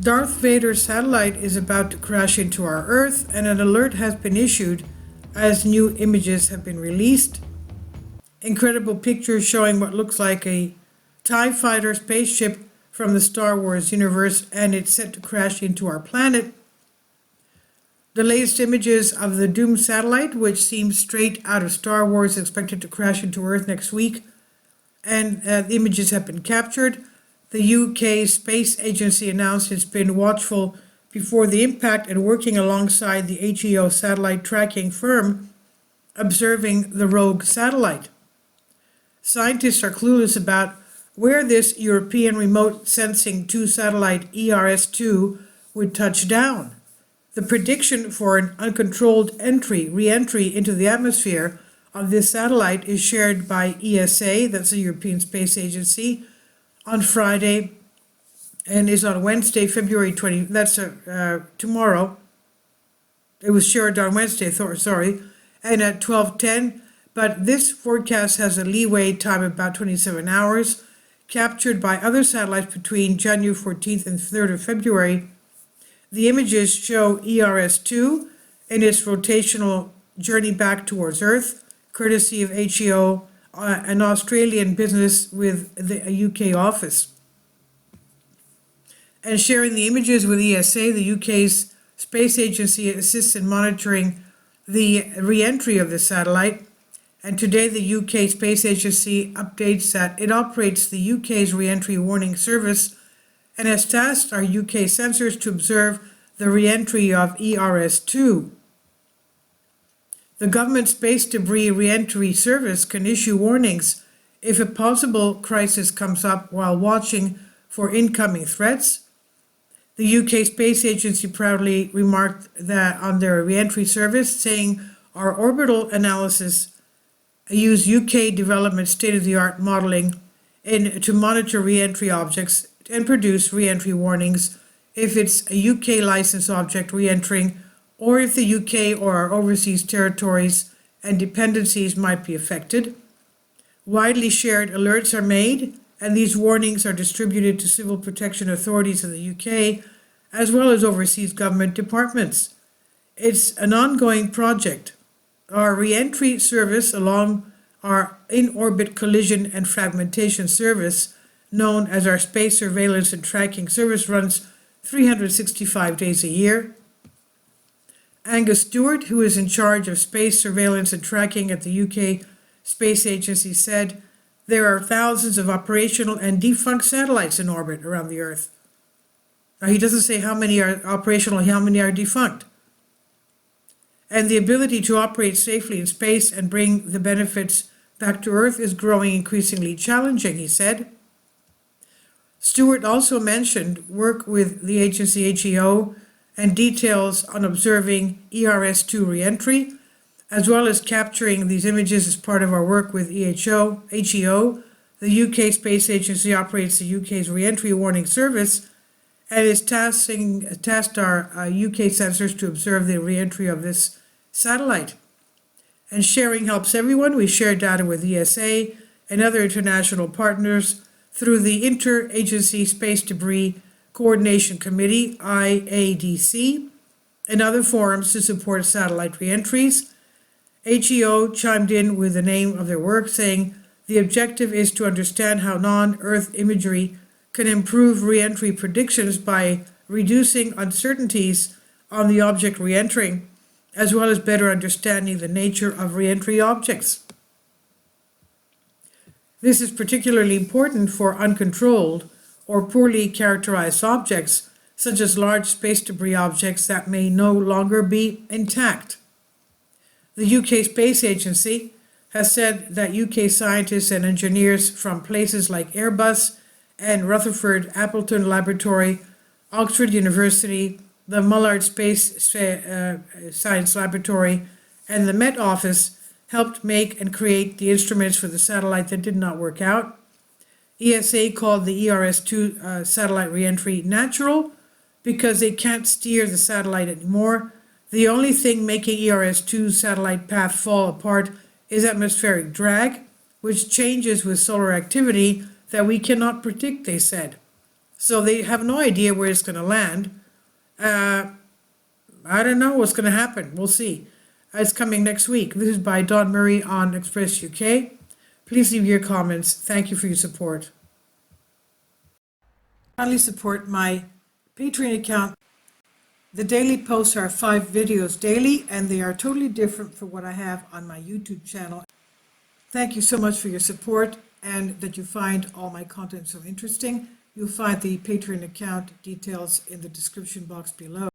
Darth Vader's satellite is about to crash into our Earth, and an alert has been issued as new images have been released. Incredible pictures showing what looks like a TIE fighter spaceship from the Star Wars universe, and it's set to crash into our planet. The latest images of the doomed satellite, which seems straight out of Star Wars, expected to crash into Earth next week, and the images have been captured. The UK Space Agency announced it's been watchful before the impact and working alongside the HEO satellite tracking firm observing the rogue satellite. Scientists are clueless about where this European Remote Sensing 2 satellite ERS-2 would touch down. The prediction for an uncontrolled re-entry into the atmosphere of this satellite is shared by ESA, that's the European Space Agency, on Friday, and is on Wednesday, February 20, that's tomorrow. It was shared on Wednesday, and at 12:10, but this forecast has a leeway time of about 27 hours, captured by other satellites between January 14th and 3rd of February. The images show ERS-2 in its rotational journey back towards Earth, courtesy of HEO, an Australian business with the UK office. And sharing the images with ESA, the UK's space agency assists in monitoring the re-entry of the satellite. And today the UK Space Agency updates that it operates the UK's re-entry warning service and has tasked our UK sensors to observe the re-entry of ERS-2. The government space debris re-entry service can issue warnings if a possible crisis comes up while watching for incoming threats. The UK Space Agency proudly remarked that on their re-entry service, saying our orbital analysis use UK development state-of-the-art modeling to monitor re-entry objects and produce re-entry warnings if it's a UK licensed object re-entering, or if the UK or our overseas territories and dependencies might be affected. Widely shared alerts are made, and these warnings are distributed to civil protection authorities in the UK, as well as overseas government departments. It's an ongoing project. Our re-entry service, along our in-orbit collision and fragmentation service, known as our Space Surveillance and Tracking Service, runs 365 days a year. Angus Stewart, who is in charge of space surveillance and tracking at the UK Space Agency, said, there are thousands of operational and defunct satellites in orbit around the Earth. Now, he doesn't say how many are operational, how many are defunct. And the ability to operate safely in space and bring the benefits back to Earth is growing increasingly challenging, he said. Stewart also mentioned work with the agency HEO and details on observing ERS-2 re-entry, as well as capturing these images as part of our work with HEO. The UK Space Agency operates the UK's re-entry warning service and is tasked our UK sensors to observe the re-entry of this satellite. And sharing helps everyone. We share data with ESA and other international partners through the Interagency Space Debris Coordination Committee, IADC, and other forums to support satellite re-entries. HEO chimed in with the name of their work, saying the objective is to understand how non-Earth imagery can improve re-entry predictions by reducing uncertainties on the object re-entering, as well as better understanding the nature of re-entry objects. This is particularly important for uncontrolled or poorly characterized objects, such as large space debris objects that may no longer be intact. The UK Space Agency has said that UK scientists and engineers from places like Airbus and Rutherford Appleton Laboratory, Oxford University, the Mullard Space Science Laboratory, and the Met Office helped make and create the instruments for the satellite that did not work out. ESA called the ERS-2 satellite re-entry natural because they can't steer the satellite anymore. The only thing making ERS-2 satellite path fall apart is atmospheric drag, which changes with solar activity that we cannot predict, they said. So they have no idea where it's going to land. I don't know what's going to happen. We'll see. It's coming next week. This is by Don Murray on Express UK. Please leave your comments. Thank you for your support. Kindly support my Patreon account. The daily posts are 5 videos daily, and they are totally different from what I have on my YouTube channel. Thank you so much for your support and that you find all my content so interesting. You'll find the Patreon account details in the description box below.